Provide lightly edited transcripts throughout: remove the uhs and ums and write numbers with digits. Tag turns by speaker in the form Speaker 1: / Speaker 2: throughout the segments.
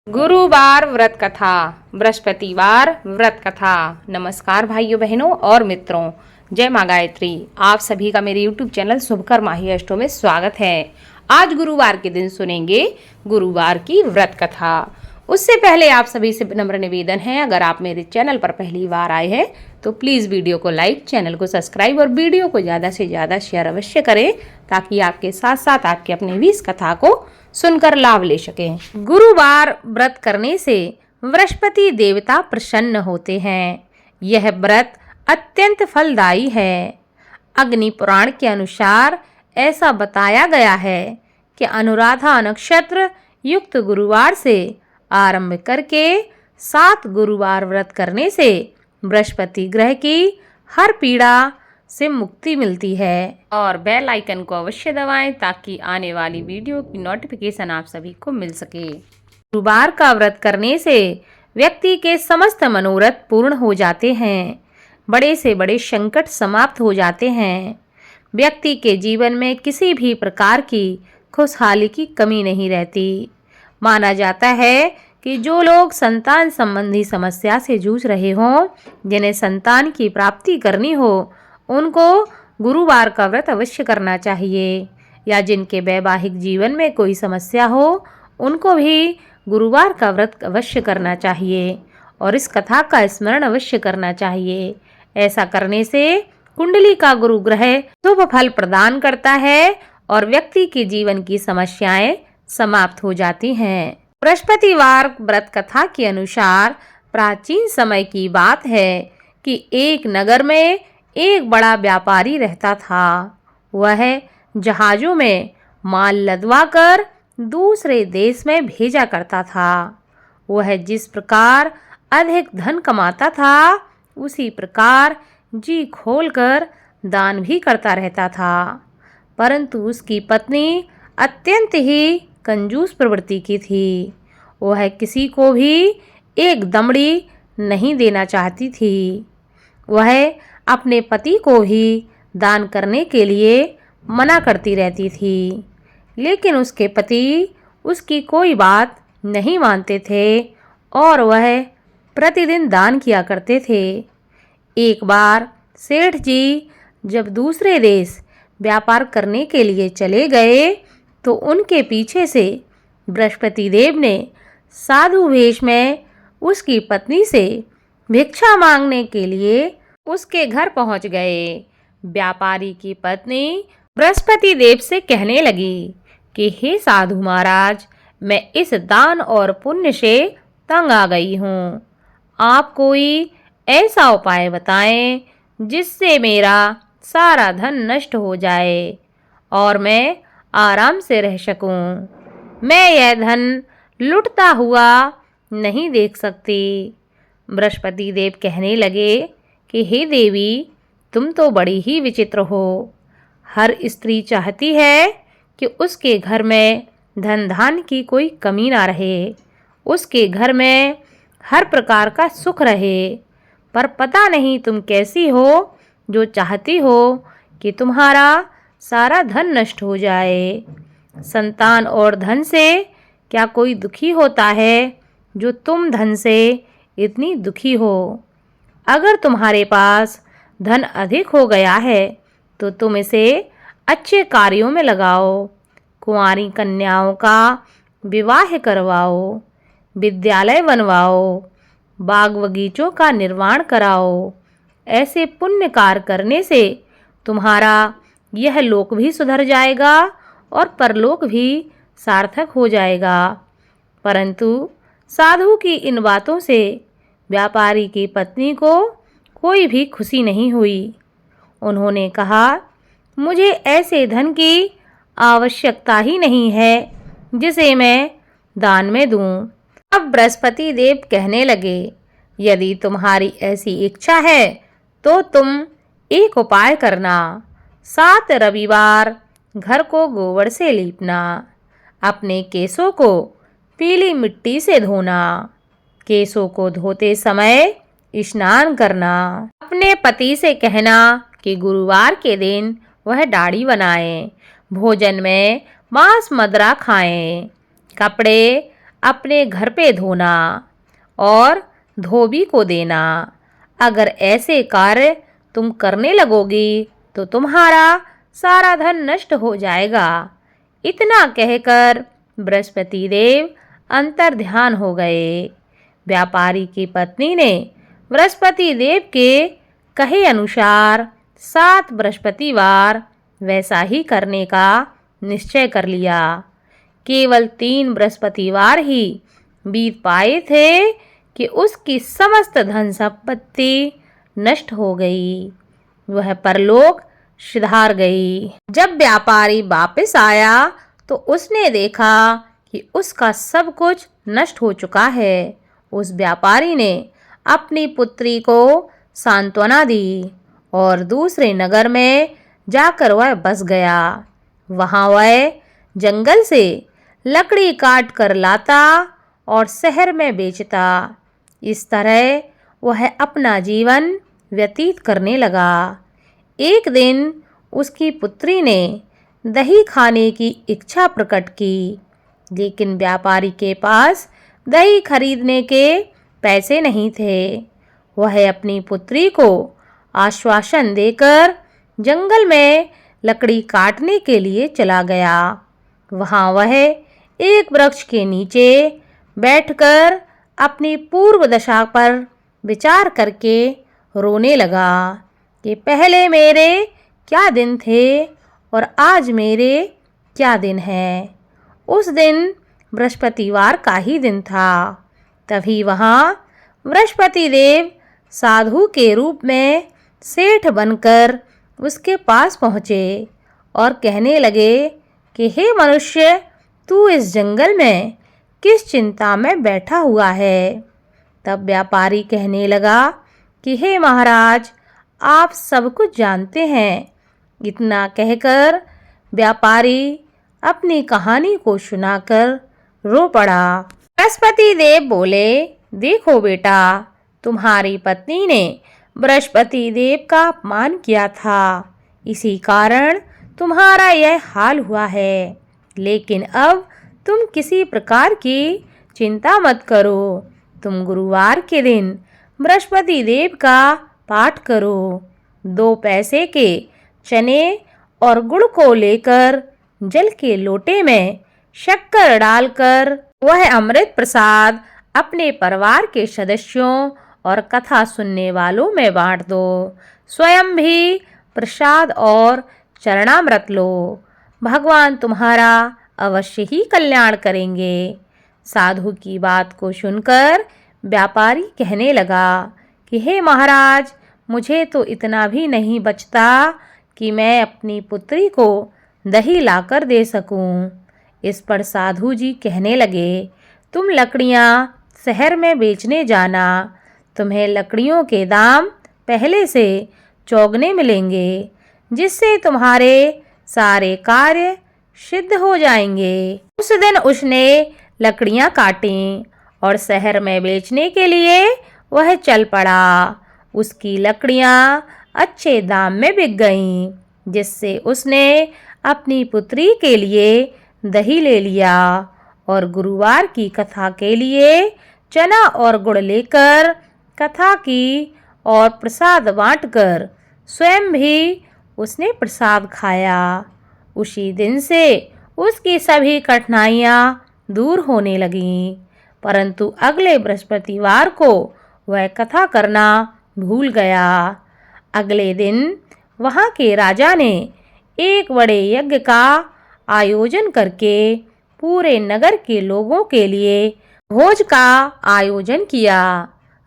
Speaker 1: गुरुवार व्रत कथा, बृहस्पतिवार व्रत कथा। नमस्कार भाइयों बहनों और मित्रों, जय माँ गायत्री। आप सभी का मेरे YouTube चैनल शुभकर माही अष्टों में स्वागत है। आज गुरुवार के दिन सुनेंगे गुरुवार की व्रत कथा। उससे पहले आप सभी से नम्र निवेदन है, अगर आप मेरे चैनल पर पहली बार आए हैं तो प्लीज़ वीडियो को लाइक, चैनल को सब्सक्राइब और वीडियो को ज़्यादा से ज़्यादा शेयर अवश्य करें, ताकि आपके साथ साथ आपके अपने भी इस कथा को सुनकर लाभ ले सकें। गुरुवार व्रत करने से बृहस्पति देवता प्रसन्न होते हैं। यह व्रत अत्यंत फलदायी है। अग्नि पुराण के अनुसार ऐसा बताया गया है कि अनुराधा नक्षत्र युक्त गुरुवार से आरंभ करके 7 गुरुवार व्रत करने से बृहस्पति ग्रह की हर पीड़ा से मुक्ति मिलती है। और बेल आइकन को अवश्य दबाएं ताकि आने वाली वीडियो की नोटिफिकेशन आप सभी को मिल सके। गुरुवार का व्रत करने से व्यक्ति के समस्त मनोरथ पूर्ण हो जाते हैं। बड़े से बड़े संकट समाप्त हो जाते हैं। व्यक्ति के जीवन में किसी भी प्रकार की खुशहाली की कमी नहीं रहती। माना जाता है कि जो लोग संतान संबंधी समस्या से जूझ रहे हों, जिन्हें संतान की प्राप्ति करनी हो, उनको गुरुवार का व्रत अवश्य करना चाहिए। या जिनके वैवाहिक जीवन में कोई समस्या हो, उनको भी गुरुवार का व्रत अवश्य करना चाहिए और इस कथा का स्मरण अवश्य करना चाहिए। ऐसा करने से कुंडली का गुरु ग्रह शुभ फल प्रदान करता है और व्यक्ति के जीवन की समस्याएं समाप्त हो जाती हैं। बृहस्पतिवार व्रत कथा के अनुसार प्राचीन समय की बात है कि एक नगर में एक बड़ा व्यापारी रहता था। वह जहाजों में माल लदवा कर दूसरे देश में भेजा करता था। वह जिस प्रकार अधिक धन कमाता था, उसी प्रकार जी खोलकर दान भी करता रहता था। परंतु उसकी पत्नी अत्यंत ही कंजूस प्रवृत्ति की थी। वह किसी को भी एक दमड़ी नहीं देना चाहती थी। वह अपने पति को ही दान करने के लिए मना करती रहती थी, लेकिन उसके पति उसकी कोई बात नहीं मानते थे और वह प्रतिदिन दान किया करते थे। एक बार सेठ जी जब दूसरे देश व्यापार करने के लिए चले गए तो उनके पीछे से बृहस्पति देव ने साधु वेश में उसकी पत्नी से भिक्षा मांगने के लिए उसके घर पहुंच गए। व्यापारी की पत्नी बृहस्पति देव से कहने लगी कि हे साधु महाराज, मैं इस दान और पुण्य से तंग आ गई हूँ। आप कोई ऐसा उपाय बताएं जिससे मेरा सारा धन नष्ट हो जाए और मैं आराम से रह सकूं। मैं यह धन लुटता हुआ नहीं देख सकती। बृहस्पति देव कहने लगे कि हे देवी, तुम तो बड़ी ही विचित्र हो। हर स्त्री चाहती है कि उसके घर में धन धान्य की कोई कमी ना रहे, उसके घर में हर प्रकार का सुख रहे, पर पता नहीं तुम कैसी हो जो चाहती हो कि तुम्हारा सारा धन नष्ट हो जाए। संतान और धन से क्या कोई दुखी होता है जो तुम धन से इतनी दुखी हो? अगर तुम्हारे पास धन अधिक हो गया है तो तुम इसे अच्छे कार्यों में लगाओ। कुंवारी कन्याओं का विवाह करवाओ, विद्यालय बनवाओ, बाग बगीचों का निर्माण कराओ। ऐसे पुण्य कार्य करने से तुम्हारा यह लोक भी सुधर जाएगा और परलोक भी सार्थक हो जाएगा। परंतु साधु की इन बातों से व्यापारी की पत्नी को कोई भी खुशी नहीं हुई। उन्होंने कहा, मुझे ऐसे धन की आवश्यकता ही नहीं है जिसे मैं दान में दूं। अब बृहस्पति देव कहने लगे, यदि तुम्हारी ऐसी इच्छा है तो तुम एक उपाय करना। 7 रविवार घर को गोबर से लीपना, अपने केसों को पीली मिट्टी से धोना, केसों को धोते समय स्नान करना। अपने पति से कहना कि गुरुवार के दिन वह दाढ़ी बनाएं, भोजन में मांस मदिरा खाएं, कपड़े अपने घर पे धोना और धोबी को देना। अगर ऐसे कार्य तुम करने लगोगी तो तुम्हारा सारा धन नष्ट हो जाएगा। इतना कहकर बृहस्पति देव अंतर्ध्यान हो गए। व्यापारी की पत्नी ने बृहस्पति देव के कहे अनुसार 7 बृहस्पतिवार वैसा ही करने का निश्चय कर लिया। केवल 3 बृहस्पतिवार ही बीत पाए थे कि उसकी समस्त धन संपत्ति नष्ट हो गई। वह परलोक सिधार गई। जब व्यापारी वापस आया तो उसने देखा कि उसका सब कुछ नष्ट हो चुका है। उस व्यापारी ने अपनी पुत्री को सांत्वना दी और दूसरे नगर में जाकर वह बस गया। वहाँ वह जंगल से लकड़ी काट कर लाता और शहर में बेचता। इस तरह वह अपना जीवन व्यतीत करने लगा। एक दिन उसकी पुत्री ने दही खाने की इच्छा प्रकट की, लेकिन व्यापारी के पास दही खरीदने के पैसे नहीं थे। वह अपनी पुत्री को आश्वासन देकर जंगल में लकड़ी काटने के लिए चला गया। वहाँ वह एक वृक्ष के नीचे बैठकर अपनी पूर्व दशा पर विचार करके रोने लगा कि पहले मेरे क्या दिन थे और आज मेरे क्या दिन हैं। उस दिन बृहस्पतिवार का ही दिन था। तभी वहाँ बृहस्पति देव साधु के रूप में सेठ बनकर उसके पास पहुँचे और कहने लगे कि हे मनुष्य, तू इस जंगल में किस चिंता में बैठा हुआ है। तब व्यापारी कहने लगा कि हे महाराज, आप सब कुछ जानते हैं। इतना कहकर व्यापारी अपनी कहानी को सुनाकर रो पड़ा। बृहस्पति देव बोले, देखो बेटा, तुम्हारी पत्नी ने बृहस्पति देव का अपमान किया था, इसी कारण तुम्हारा यह हाल हुआ है। लेकिन अब तुम किसी प्रकार की चिंता मत करो। तुम गुरुवार के दिन बृहस्पति देव का पाठ करो। 2 पैसे के चने और गुड़ को लेकर जल के लोटे में शक्कर डालकर वह अमृत प्रसाद अपने परिवार के सदस्यों और कथा सुनने वालों में बांट दो। स्वयं भी प्रसाद और चरणामृत लो। भगवान तुम्हारा अवश्य ही कल्याण करेंगे। साधु की बात को सुनकर व्यापारी कहने लगा कि हे महाराज, मुझे तो इतना भी नहीं बचता कि मैं अपनी पुत्री को दही लाकर दे सकूं। इस पर साधु जी कहने लगे, तुम लकड़ियां शहर में बेचने जाना। तुम्हें लकड़ियों के दाम पहले से चौगने मिलेंगे, जिससे तुम्हारे सारे कार्य सिद्ध हो जाएंगे। उस दिन उसने लकड़ियां काटीं और शहर में बेचने के लिए वह चल पड़ा। उसकी लकड़ियां अच्छे दाम में बिक गईं, जिससे उसने अपनी पुत्री के लिए दही ले लिया और गुरुवार की कथा के लिए चना और गुड़ लेकर कथा की और प्रसाद बांटकर स्वयं भी उसने प्रसाद खाया। उसी दिन से उसकी सभी कठिनाइयाँ दूर होने लगीं, परंतु अगले बृहस्पतिवार को वह कथा करना भूल गया। अगले दिन वहाँ के राजा ने एक बड़े यज्ञ का आयोजन करके पूरे नगर के लोगों के लिए भोज का आयोजन किया।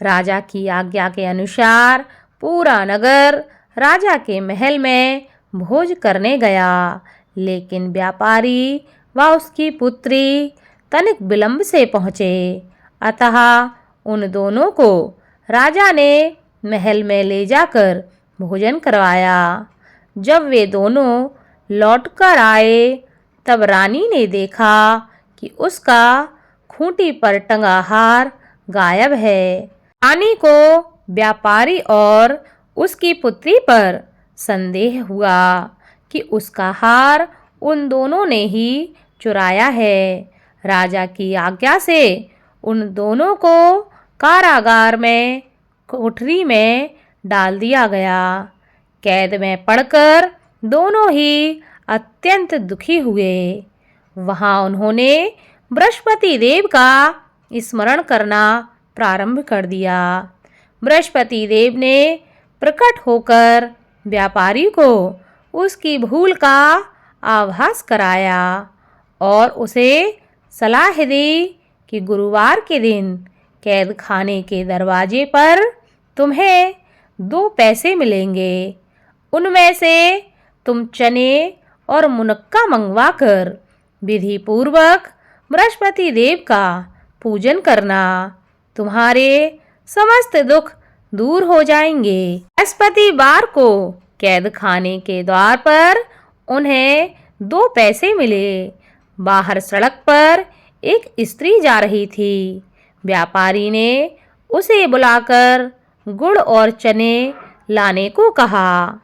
Speaker 1: राजा की आज्ञा के अनुसार पूरा नगर राजा के महल में भोज करने गया, लेकिन व्यापारी व उसकी पुत्री तनिक विलंब से पहुँचे। अतः उन दोनों को राजा ने महल में ले जाकर भोजन करवाया। जब वे दोनों लौटकर आए तब रानी ने देखा कि उसका खूंटी पर टंगा हार गायब है। रानी को व्यापारी और उसकी पुत्री पर संदेह हुआ कि उसका हार उन दोनों ने ही चुराया है। राजा की आज्ञा से उन दोनों को कारागार में कोठरी में डाल दिया गया। कैद में पड़कर दोनों ही अत्यंत दुखी हुए। वहां उन्होंने बृहस्पति देव का स्मरण करना प्रारंभ कर दिया। बृहस्पति देव ने प्रकट होकर व्यापारी को उसकी भूल का आभास कराया और उसे सलाह दी कि गुरुवार के दिन कैद खाने के दरवाजे पर तुम्हें 2 पैसे मिलेंगे। उनमें से तुम चने और मुनक्का मंगवाकर विधि पूर्वक बृहस्पति देव का पूजन करना। तुम्हारे समस्त दुख दूर हो जाएंगे। बृहस्पतिवार को कैद खाने के द्वार पर उन्हें 2 पैसे मिले। बाहर सड़क पर एक स्त्री जा रही थी। व्यापारी ने उसे बुलाकर गुड़ और चने लाने को कहा।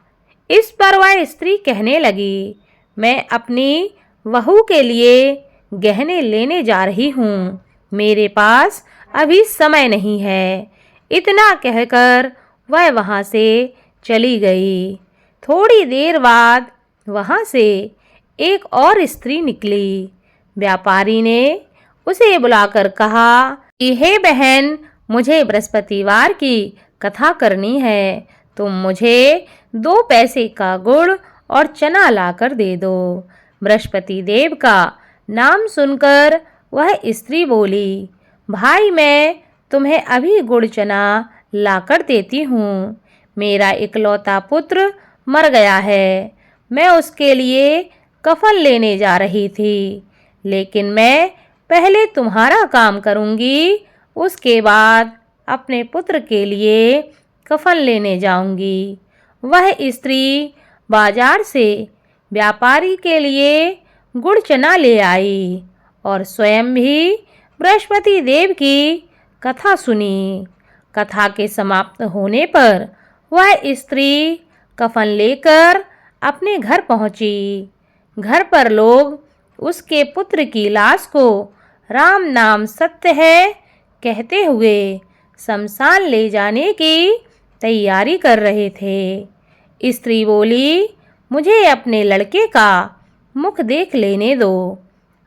Speaker 1: इस पर वह स्त्री कहने लगी, मैं अपनी बहू के लिए गहने लेने जा रही हूँ, मेरे पास अभी समय नहीं है। इतना कहकर वह वहाँ से चली गई। थोड़ी देर बाद वहाँ से एक और स्त्री निकली। व्यापारी ने उसे बुलाकर कहा कि हे बहन, मुझे बृहस्पतिवार की कथा करनी है, तुम मुझे 2 पैसे का गुड़ और चना लाकर दे दो। बृहस्पति देव का नाम सुनकर वह स्त्री बोली, भाई मैं तुम्हें अभी गुड़ चना लाकर देती हूँ। मेरा इकलौता पुत्र मर गया है, मैं उसके लिए कफन लेने जा रही थी, लेकिन मैं पहले तुम्हारा काम करूँगी, उसके बाद अपने पुत्र के लिए कफन लेने जाऊँगी। वह स्त्री बाजार से व्यापारी के लिए गुड़ चना ले आई और स्वयं भी बृहस्पति देव की कथा सुनी। कथा के समाप्त होने पर वह स्त्री कफन लेकर अपने घर पहुंची। घर पर लोग उसके पुत्र की लाश को राम नाम सत्य है कहते हुए शमशान ले जाने की तैयारी कर रहे थे। स्त्री बोली, मुझे अपने लड़के का मुख देख लेने दो।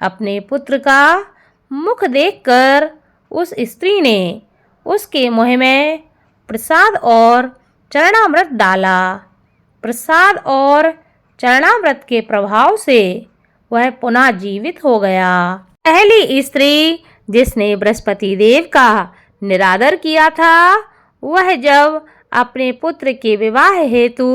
Speaker 1: अपने पुत्र का मुख देखकर उस स्त्री ने उसके मुंह में प्रसाद और चरणामृत डाला। प्रसाद और चरणामृत के प्रभाव से वह पुनः जीवित हो गया। पहली स्त्री जिसने बृहस्पति देव का निरादर किया था, वह जब अपने पुत्र के विवाह हेतु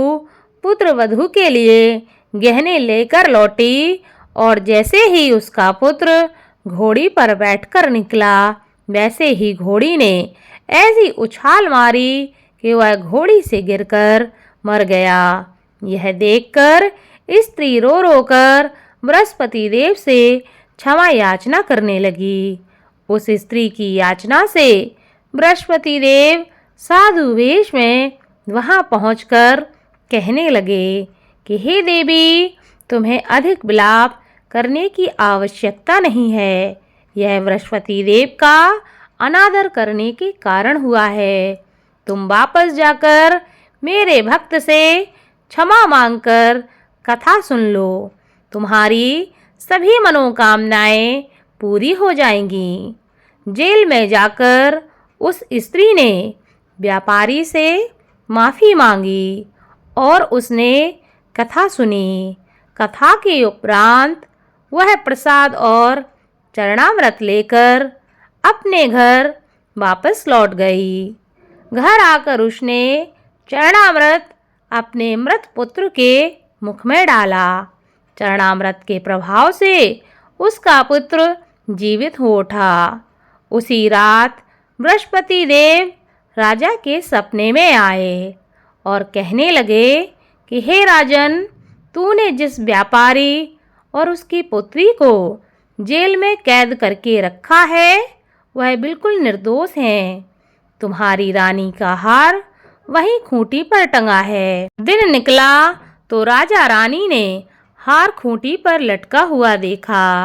Speaker 1: पुत्र वधू के लिए गहने लेकर लौटी और जैसे ही उसका पुत्र घोड़ी पर बैठकर निकला, वैसे ही घोड़ी ने ऐसी उछाल मारी कि वह घोड़ी से गिरकर मर गया। यह देखकर स्त्री रो रो कर बृहस्पति देव से क्षमा याचना करने लगी। उस स्त्री की याचना से बृहस्पति देव साधु वेश में वहां पहुंचकर कहने लगे कि हे देवी, तुम्हें अधिक विलाप करने की आवश्यकता नहीं है। यह बृहस्पति देव का अनादर करने के कारण हुआ है। तुम वापस जाकर मेरे भक्त से क्षमा मांगकर कथा सुन लो। तुम्हारी सभी मनोकामनाएं पूरी हो जाएंगी। जेल में जाकर उस स्त्री ने व्यापारी से माफ़ी मांगी और उसने कथा सुनी। कथा के उपरांत वह प्रसाद और चरणामृत लेकर अपने घर वापस लौट गई। घर आकर उसने चरणामृत अपने मृत पुत्र के मुख में डाला। चरणामृत के प्रभाव से उसका पुत्र जीवित हो उठा। उसी रात बृहस्पति देव राजा के सपने में आए और कहने लगे कि हे राजन, तूने जिस व्यापारी और उसकी पुत्री को जेल में कैद करके रखा है, वह बिल्कुल निर्दोष हैं। तुम्हारी रानी का हार वहीं खूंटी पर टंगा है। दिन निकला तो राजा रानी ने हार खूंटी पर लटका हुआ देखा।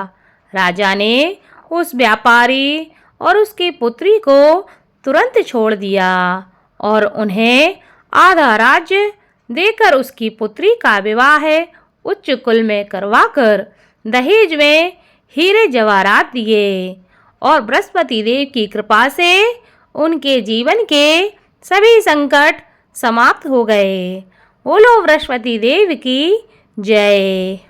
Speaker 1: राजा ने उस व्यापारी और उसकी पुत्री को तुरंत छोड़ दिया और उन्हें आधा राज्य देकर उसकी पुत्री का विवाह उच्च कुल में करवाकर दहेज में हीरे जवाहरात दिए और बृहस्पति देव की कृपा से उनके जीवन के सभी संकट समाप्त हो गए। बोलो बृहस्पति देव की जय।